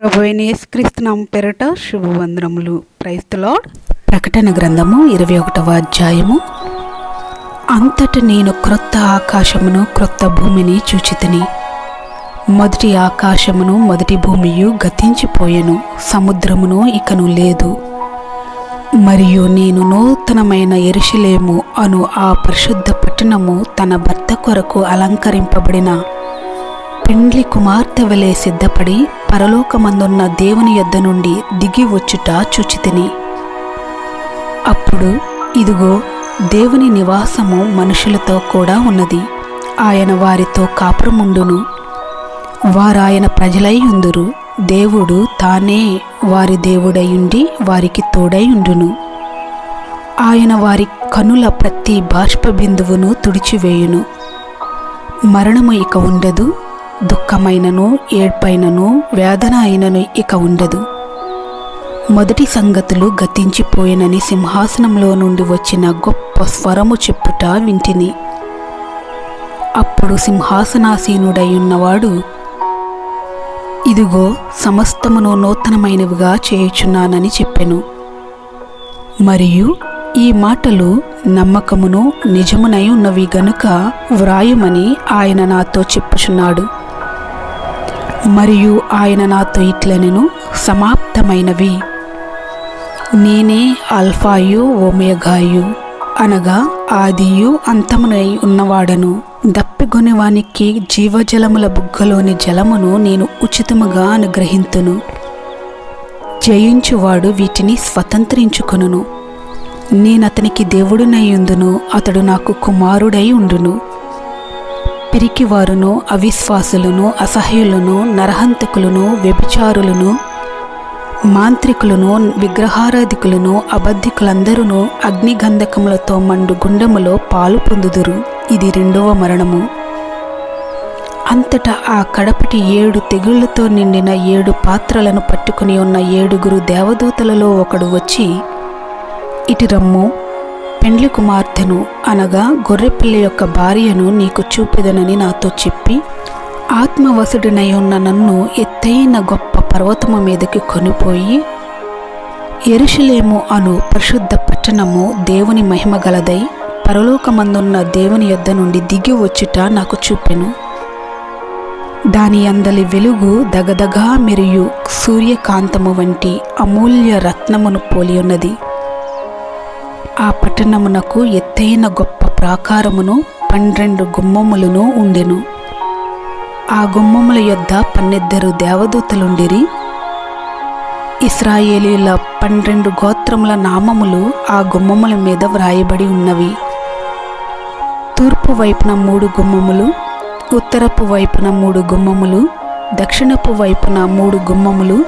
ప్రభు అయిన యేసుక్రీస్తు నామమున పేరట శుభవందనములు. Praise the lord. ప్రకటన గ్రంథము 21వ అధ్యాయము. అంతట నేను క్రొత్త ఆకాశమును క్రొత్త భూమిని చూచితిని. మొదటి ఆకాశమును మొదటి భూమియు గతించిపోయెను, సముద్రమును ఇకను లేదు. మరియు నేను నూతనమైన యెరూషలేము అను ఆ పరిశుద్ధ పట్టణము తన భర్త కొరకు అలంకరింపబడిన పెండ్లి కుమార్తె వలె సిద్ధపడి పరలోకమందున్న దేవుని యొద్ద నుండి దిగి వచ్చుట చూచితిని. అప్పుడు ఇదిగో, దేవుని నివాసము మనుషులతో కూడా ఉన్నది. ఆయన వారితో కాపురముండును, వారాయన ప్రజలై ఉందురు. దేవుడు తానే వారి దేవుడైయుండి వారికి తోడై ఉండును. ఆయన వారి కనుల ప్రతి బాష్ప బిందువును తుడిచివేయును. మరణము ఇక ఉండదు, దుఃఖమైనను ఏడ్పైనను వేదన అయినను ఇక ఉండదు. మొదటి సంగతులు గతించిపోయినని సింహాసనంలో నుండి వచ్చిన గొప్ప స్వరము చెప్పుట వింటిని. అప్పుడు సింహాసనాసీనుడై ఉన్నవాడు, ఇదిగో, సమస్తమును నూతనమైనవిగా చేయుచున్నానని చెప్పెను. మరియు ఈ మాటలు నమ్మకమును నిజమునై ఉన్నవి గనుక వ్రాయుమని ఆయన నాతో చెప్పుచున్నాడు. మరియు ఆయన నాతో ఇట్లనెను, సమాప్తమైనవి. నేనే ఆల్ఫాయు ఓమెగాయు, అనగా ఆదియు అంతమునై ఉన్నవాడను. దప్పిగొనివానికి జీవజలముల బుగ్గలోని జలమును నేను ఉచితముగా అనుగ్రహింతును. జయించువాడు వీటిని స్వతంత్రించుకొనును. నేనతనికి దేవుడునైయుందును, అతడు నాకు కుమారుడై ఉండును. పిరికివారును, అవిశ్వాసులను, అసహ్యులను, నరహంతకులను, వ్యభిచారులను, మాంత్రికులను, విగ్రహారాధికులను, అబద్ధికులందరూ అగ్నిగంధకములతో మండు గుండములో పాలు పొందుదురు. ఇది రెండవ మరణము. అంతటా ఆ కడపటి 7 తెగుళ్లతో నిండిన 7 పాత్రలను పట్టుకుని ఉన్న 7 దేవదూతలలో ఒకడు వచ్చి, ఇటు రమ్ము, పెండ్లి కుమార్తెను అనగా గొర్రెపిల్ల యొక్క భార్యను నీకు చూపెదనని నాతో చెప్పి, ఆత్మవశుడినై ఉన్న నన్ను ఎత్తైన గొప్ప పర్వతము మీదకి కొనిపోయి, యెరూషలేము అను పరిశుద్ధ పట్టణము దేవుని మహిమ గలదై పరలోకమందున్న దేవుని యొద్ద నుండి దిగి వచ్చుట నాకు చూపెను. దాని అందలి వెలుగు దగదగా మెరియు సూర్యకాంతము వంటి అమూల్య రత్నమును పోలి ఉన్నది. ఆ పట్టణమునకు ఎత్తైన గొప్ప ప్రాకారమును 12 గుమ్మములను ఉండెను. ఆ గుమ్మముల యొద్ద 12 దేవదూతలుండిరి. ఇశ్రాయేలీయుల 12 గోత్రముల నామములు ఆ గుమ్మముల మీద వ్రాయబడి ఉన్నవి. తూర్పు వైపున 3 గుమ్మములు, ఉత్తరపు వైపున 3 గుమ్మములు, దక్షిణపు వైపున 3 గుమ్మములు,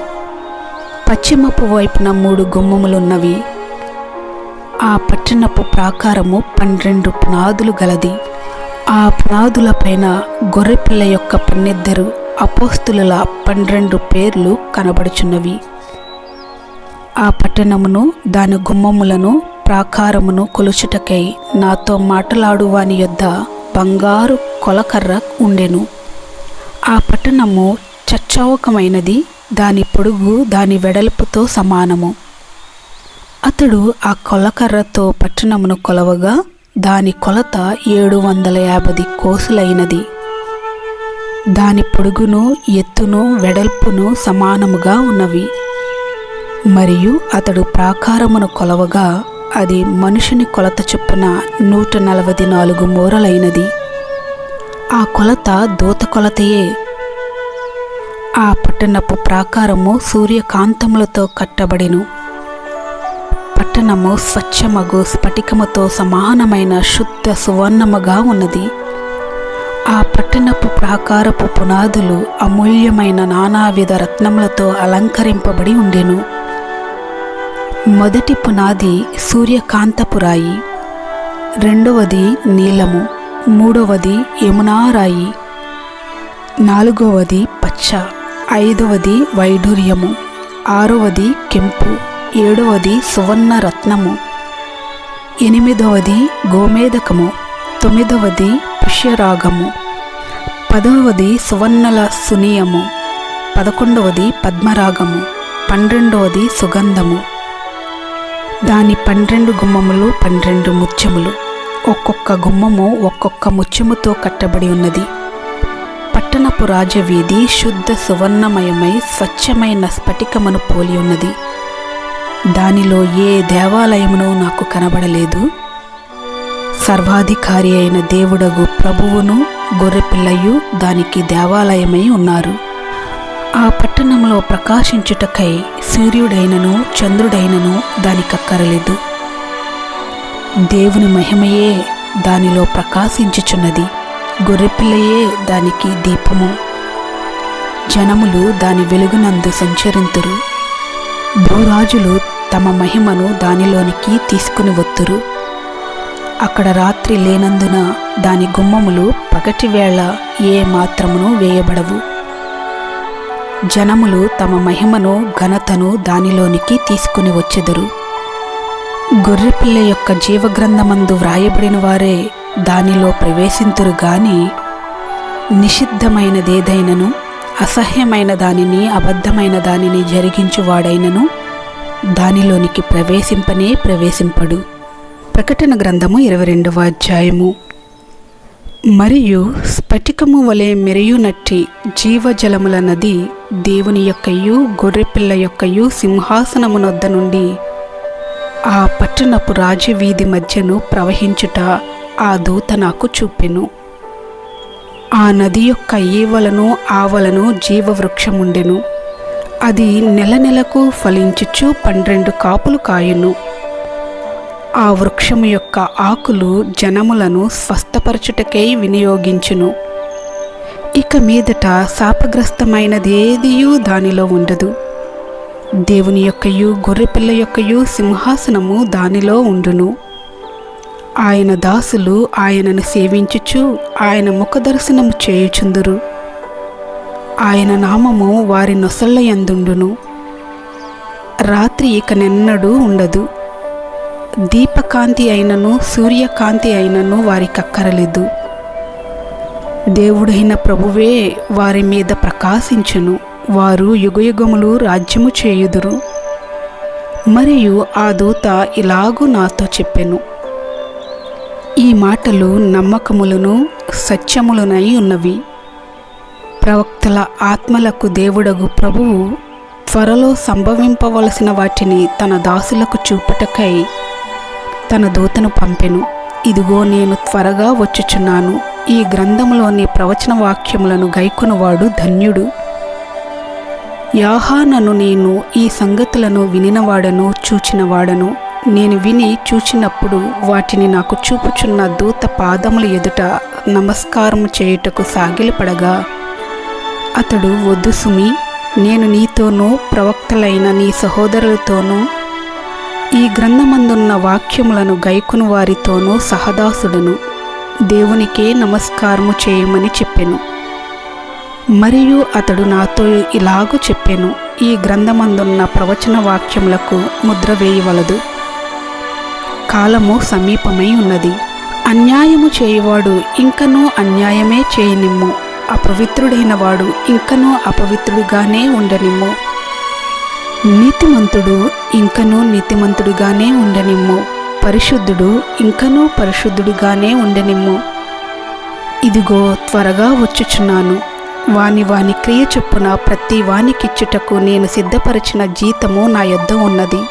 పశ్చిమపు వైపున 3 గుమ్మములున్నవి. ఆ పట్టణపు ప్రాకారము 12 పునాదులు గలది. ఆ పునాదుల పైన గొర్రెపిల్ల యొక్క 12 అపోస్తులుల 12 పేర్లు కనబడుచున్నవి. ఆ పట్టణమును, దాని గుమ్మములను, ప్రాకారమును కొలుచుటకై నాతో మాటలాడు వాని యొద్ద బంగారు కొలకర్ర ఉండెను. ఆ పట్టణము చచ్చౌకమైనది, దాని పొడుగు దాని వెడల్పుతో సమానము. అతడు ఆ కొలకర్రతో పట్టణమును కొలవగా దాని కొలత 750 కోసులైనది. దాని పొడుగును ఎత్తును వెడల్పును సమానముగా ఉన్నవి. మరియు అతడు ప్రాకారమును కొలవగా అది మనుషుని కొలత చొప్పున 144 మూరలైనది. ఆ కొలత దూత కొలతయే. ఆ పట్టణపు ప్రాకారము సూర్యకాంతములతో కట్టబడెను. పట్టణము స్వచ్ఛమగు స్ఫటికముతో సమానమైన శుద్ధ సువర్ణముగా ఉన్నది. ఆ పట్టణపు ప్రాకారపు పునాదులు అమూల్యమైన నానావిధ రత్నములతో అలంకరింపబడి ఉండెను. మొదటి పునాది సూర్యకాంతపురాయి, రెండవది నీలము, మూడవది యమునారాయి, నాలుగవది పచ్చ, ఐదవది వైఢూర్యము, ఆరవది కెంపు, ఏడవది సువర్ణ రత్నము, ఎనిమిదవది గోమేదకము, తొమ్మిదవది పుష్యరాగము, 10వది సువర్ణల సునియము, 11వది పద్మరాగము, 12వది సుగంధము. దాని 12 గుమ్మములు 12 ముత్యములు, ఒక్కొక్క గుమ్మము ఒక్కొక్క ముత్యముతో కట్టబడి ఉన్నది. పట్టణపు రాజవీధి శుద్ధ సువర్ణమయమై స్వచ్ఛమైన స్ఫటికమును పోలి ఉన్నది. దానిలో ఏ దేవాలయమును నాకు కనబడలేదు. సర్వాధికారి అయిన దేవుడగు ప్రభువును గొర్రెపిల్లయు దానికి దేవాలయమై ఉన్నారు. ఆ పట్టణంలో ప్రకాశించుటకై సూర్యుడైనను చంద్రుడైనను దానికక్కరలేదు. దేవుని మహిమయే దానిలో ప్రకాశించుచున్నది, గొర్రెపిల్లయే దానికి దీపము. జనములు దాని వెలుగునందు సంచరింతురు, భూరాజులు తమ మహిమను దానిలోనికి తీసుకుని వత్తురు. అక్కడ రాత్రి లేనందున దాని గుమ్మములు పగటివేళ ఏ మాత్రమును వేయబడవు. జనములు తమ మహిమను ఘనతను దానిలోనికి తీసుకుని వచ్చెదరు. గొర్రెపిల్ల యొక్క జీవగ్రంథమందు వ్రాయబడిన వారే దానిలో ప్రవేశింతురు గాని నిషిద్ధమైనదేదైనను అసహ్యమైన దానిని అబద్ధమైన దానిని జరిగించువాడైనను దానిలోనికి ప్రవేశింపడు. ప్రకటన గ్రంథము 22వ అధ్యాయము. మరియు స్ఫటికము వలె మెరియునట్టి జీవజలముల నది దేవుని యొక్కయు గొర్రెపిల్ల యొక్కయు సింహాసనమునొద్ద నుండి ఆ పట్టణపు రాజవీధి మధ్యను ప్రవహించుట ఆ దూత నాకు చూపెను. ఆ నది యొక్క ఈవలను ఆవలను జీవవృక్షముండెను. అది నెలకు ఫలించుచు 12 కాపులు కాయును. ఆ వృక్షము యొక్క ఆకులు జనములను స్వస్థపరచుటకై వినియోగించును. ఇక మీదట శాపగ్రస్తమైనదేదియూ దానిలో ఉండదు. దేవుని యొక్కయు గొర్రెపిల్ల యొక్కయు సింహాసనము దానిలో ఉండును. ఆయన దాసులు ఆయనను సేవించుచు ఆయన ముఖదర్శనము చేయుచుందురు. ఆయన నామము వారి నొసళ్ళ యందుండును. రాత్రి ఇక నెన్నడూ ఉండదు. దీపకాంతి అయినను సూర్యకాంతి అయినను వారికక్కరలేదు. దేవుడైన ప్రభువే వారి మీద ప్రకాశించును. వారు యుగయుగములు రాజ్యము చేయుదురు. మరియు ఆ దూత ఇలాగూ నాతో చెప్పెను, ఈ మాటలు నమ్మకములను సత్యములునై ఉన్నవి. ప్రవక్తల ఆత్మలకు దేవుడగు ప్రభువు త్వరలో సంభవింపవలసిన వాటిని తన దాసులకు చూపుటకై తన దూతను పంపెను. ఇదిగో నేను త్వరగా వచ్చుచున్నాను. ఈ గ్రంథములోని ప్రవచన వాక్యములను గైకొనువాడు ధన్యుడు. యోహానను నేను ఈ సంగతులను వినినవాడను చూచినవాడను. నేను విని చూచినప్పుడు వాటిని నాకు చూపుచున్న దూత పాదముల ఎదుట నమస్కారము చేయుటకు సాగిలపడగా అతడు, వద్దు సుమి, నేను నీతోనూ ప్రవక్తలైన నీ సహోదరులతోనూ ఈ గ్రంథమందున్న వాక్యములను గైకును వారితోనూ సహదాసుడును, దేవునికే నమస్కారము చేయమని చెప్పెను. మరియు అతడు నాతో ఇలాగూ చెప్పెను, ఈ గ్రంథమందున్న ప్రవచన వాక్యములకు ముద్ర వేయవలదు. కాలము సమీపమై ఉన్నది. అన్యాయము చేయువాడు ఇంకనూ అన్యాయమే చేయనిమ్ము. అపవిత్రుడైన వాడు ఇంకనూ అపవిత్రుడుగానే ఉండనిమ్ము. నీతిమంతుడు ఇంకనూ నీతిమంతుడుగానే ఉండనిమ్ము. పరిశుద్ధుడు ఇంకనూ పరిశుద్ధుడుగానే ఉండనిమ్ము. ఇదిగో త్వరగా వచ్చుచున్నాను. వాని క్రియ చొప్పున ప్రతి వానికిచ్చుటకు నేను సిద్ధపరిచిన జీతము నా యొద్ద ఉన్నది.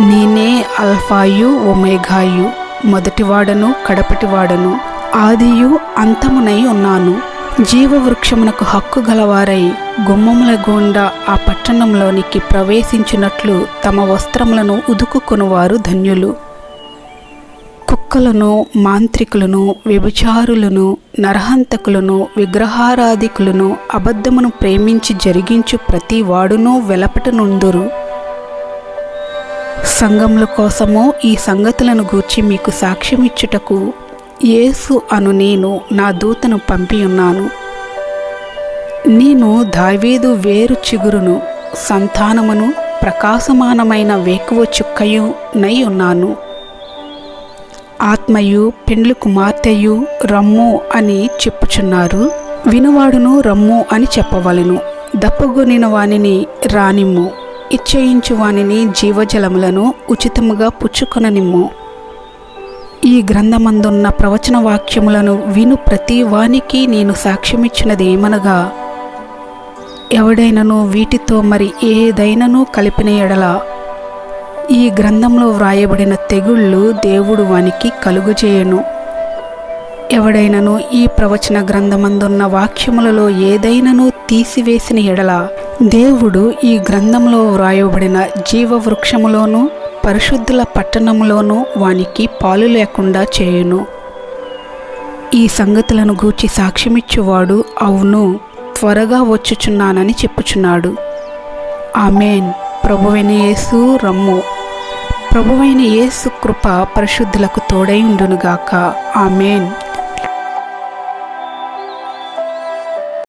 నేనే అల్ఫాయు ఒమేగాయు, మొదటివాడను కడపటివాడను, ఆదియు అంతమునై ఉన్నాను. జీవవృక్షమునకు హక్కు గలవారై గుమ్మముల గుండా ఆ పట్టణంలోనికి ప్రవేశించినట్లు తమ వస్త్రములను ఉదుకుకొనువారు ధన్యులు. కుక్కలను, మాంత్రికులను, వ్యభిచారులను, నరహంతకులను, విగ్రహారాధికులను, అబద్ధమును ప్రేమించి జరిగించు ప్రతి వాడును వెలపటనుందురు. సంఘముల కోసము ఈ సంగతులను గూర్చి మీకు సాక్ష్యమిచ్చుటకు యేసు అను నేను నా దూతను పంపియున్నాను. నేను దావీదు వేరు చిగురును, సంతానమును, ప్రకాశమానమైన వేకువ చుక్కయు నై ఉన్నాను. ఆత్మయు పెండ్లి కుమార్తెయు రమ్ము అని చెప్పుచున్నారు. వినువాడును రమ్ము అని చెప్పవలెను. దప్పుగొనిన వానిని రానిమ్ము, ఇచ్చయించు వానిని జీవజలములను ఉచితముగా పుచ్చుకొననిమ్ము. ఈ గ్రంథమందున్న ప్రవచన వాక్యములను విను ప్రతి వానికి నేను సాక్ష్యమిచ్చినది ఏమనగా, ఎవడైనను వీటితో మరి ఏదైనను కలిపిన ఎడల ఈ గ్రంథంలో వ్రాయబడిన తెగుళ్ళు దేవుడు వానికి కలుగజేయను. ఎవడైనను ఈ ప్రవచన గ్రంథమందున్న వాక్యములలో ఏదైనను తీసివేసిన ఎడల దేవుడు ఈ గ్రంథంలో వ్రాయబడిన జీవవృక్షములోను పరిశుద్ధుల పట్టణములోను వానికి పాలు లేకుండా చేయును. ఈ సంగతులను గూర్చి సాక్ష్యమిచ్చువాడు అవును, త్వరగా వచ్చుచున్నానని చెప్పుచున్నాడు. ఆమేన్. ప్రభువైన యేసు రమ్ము. ప్రభువైన యేసు కృప పరిశుద్ధులకు తోడై ఉండునుగాక. ఆమేన్.